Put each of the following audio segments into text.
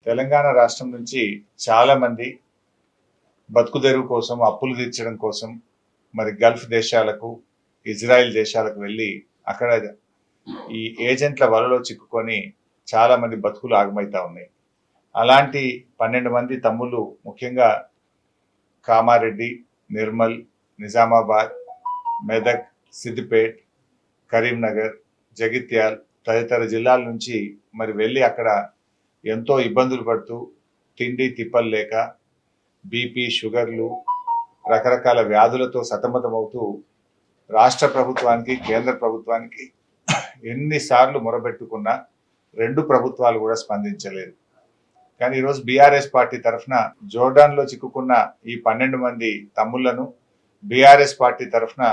తెలంగాణ రాష్ట్రం నుంచి చాలా మంది బతుకుదెరువు కోసం, అప్పులు తీర్చడం కోసం మరి గల్ఫ్ దేశాలకు, ఇజ్రాయెల్ దేశాలకు వెళ్ళి అక్కడ ఈ ఏజెంట్ల వలలో చిక్కుకొని చాలా మంది బతుకులు ఆగమైతా ఉన్నాయి. అలాంటి 12 మంది తమ్ముళ్ళు, ముఖ్యంగా కామారెడ్డి, నిర్మల్, నిజామాబాద్, మెదక్, సిద్దిపేట్, కరీంనగర్, జగిత్యాల్ తదితర జిల్లాల నుంచి మరి వెళ్ళి అక్కడ ఎంతో ఇబ్బందులు పడుతూ, తిండి తిప్పలు లేక, బీపీ, షుగర్లు, రకరకాల వ్యాధులతో సతమతమవుతూ రాష్ట్ర ప్రభుత్వానికి, కేంద్ర ప్రభుత్వానికి ఎన్నిసార్లు మొరబెట్టుకున్నా 2 ప్రభుత్వాలు కూడా స్పందించలేదు. కానీ ఈరోజు బీఆర్ఎస్ పార్టీ తరఫున జోర్డాన్లో చిక్కుకున్న ఈ 12 మంది తమ్ముళ్లను బీఆర్ఎస్ పార్టీ తరఫున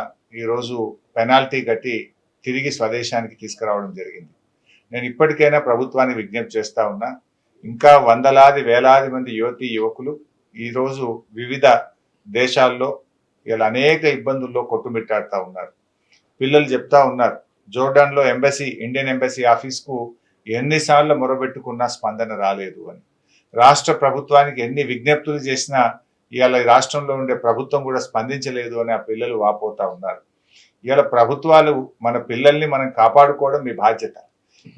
ఈరోజు పెనాల్టీ కట్టి తిరిగి స్వదేశానికి తీసుకురావడం జరిగింది. నేను ఇప్పటికైనా ప్రభుత్వాన్ని విజ్ఞప్తి చేస్తా ఉన్నా, ఇంకా వందలాది వేలాది మంది యువతీ యువకులు ఈరోజు వివిధ దేశాల్లో ఇలా అనేక ఇబ్బందుల్లో కొట్టుమిట్టాడుతూ ఉన్నారు. పిల్లలు చెప్తా ఉన్నారు, జోర్డాన్లో ఎంబసీ, ఇండియన్ ఎంబసీ ఆఫీస్కు ఎన్నిసార్లు మొరబెట్టుకున్నా స్పందన రాలేదు అని. రాష్ట్ర ప్రభుత్వానికి ఎన్ని విజ్ఞప్తులు చేసినా ఇవాళ రాష్ట్రంలో ఉండే ప్రభుత్వం కూడా స్పందించలేదు అని ఆ పిల్లలు వాపోతా ఉన్నారు. ఇవాళ ప్రభుత్వాలు, మన పిల్లల్ని మనం కాపాడుకోవడం మీ బాధ్యత.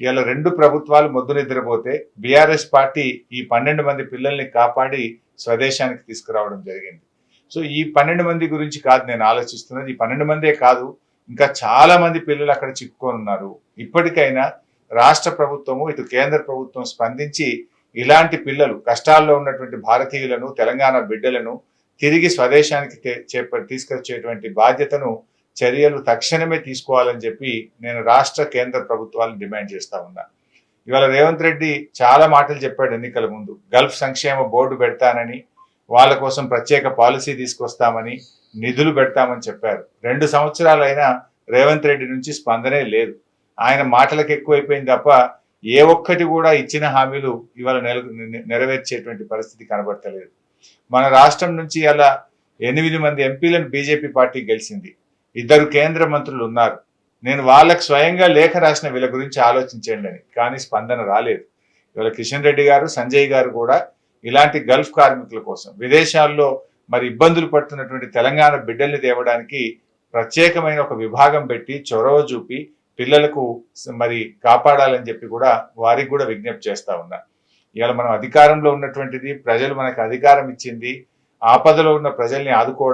ఇవాళ 2 ప్రభుత్వాలు మొద్దు నిద్రపోతే బీఆర్ఎస్ పార్టీ ఈ 12 మంది పిల్లల్ని కాపాడి స్వదేశానికి తీసుకురావడం జరిగింది. సో ఈ 12 మంది గురించి కాదు నేను ఆలోచిస్తున్నది, ఈ 12 మందే కాదు, ఇంకా చాలా మంది పిల్లలు అక్కడ చిక్కుకొని ఉన్నారు. ఇప్పటికైనా రాష్ట్ర ప్రభుత్వము, ఇటు కేంద్ర ప్రభుత్వం స్పందించి ఇలాంటి పిల్లలు, కష్టాల్లో ఉన్నటువంటి భారతీయులను, తెలంగాణ బిడ్డలను తిరిగి స్వదేశానికి తీసుకొచ్చేటువంటి బాధ్యతను, చర్యలు తక్షణమే తీసుకోవాలని చెప్పి నేను రాష్ట్ర కేంద్ర ప్రభుత్వాలను డిమాండ్ చేస్తా ఉన్నా. ఇవాళ రేవంత్ రెడ్డి చాలా మాటలు చెప్పాడు ఎన్నికల ముందు. గల్ఫ్ సంక్షేమ బోర్డు పెడతానని, వాళ్ళ కోసం ప్రత్యేక పాలసీ తీసుకొస్తామని, నిధులు పెడతామని చెప్పారు. 2 సంవత్సరాలైనా రేవంత్ రెడ్డి నుంచి స్పందనే లేదు. ఆయన మాటలకు ఎక్కువైపోయింది తప్ప ఏ ఒక్కటి కూడా ఇచ్చిన హామీలు ఇవాళ నెరవేర్చేటువంటి పరిస్థితి కనబడతలేదు. మన రాష్ట్రం నుంచి అలా 8 మంది ఎంపీలను బీజేపీ పార్టీ గెలిచింది. 2 కేంద్ర మంత్రులు ఉన్నారు. నేను వాళ్ళకు స్వయంగా లేఖ రాసిన వీళ్ళ గురించి ఆలోచించండి అని, కానీ స్పందన రాలేదు. ఇవాళ కిషన్ రెడ్డి గారు, సంజయ్ గారు కూడా ఇలాంటి గల్ఫ్ కార్మికుల కోసం, విదేశాల్లో మరి ఇబ్బందులు పడుతున్నటువంటి తెలంగాణ బిడ్డల్ని తేవడానికి ప్రత్యేకమైన ఒక విభాగం పెట్టి చొరవ చూపి పిల్లలకు మరి కాపాడాలని చెప్పి కూడా వారికి కూడా విజ్ఞప్తి చేస్తా ఉన్నా. ఇవాళ మనం అధికారంలో ఉన్నటువంటిది, ప్రజలు మనకు అధికారం ఇచ్చింది, ఆపదలో ఉన్న ప్రజల్ని ఆదుకోవడం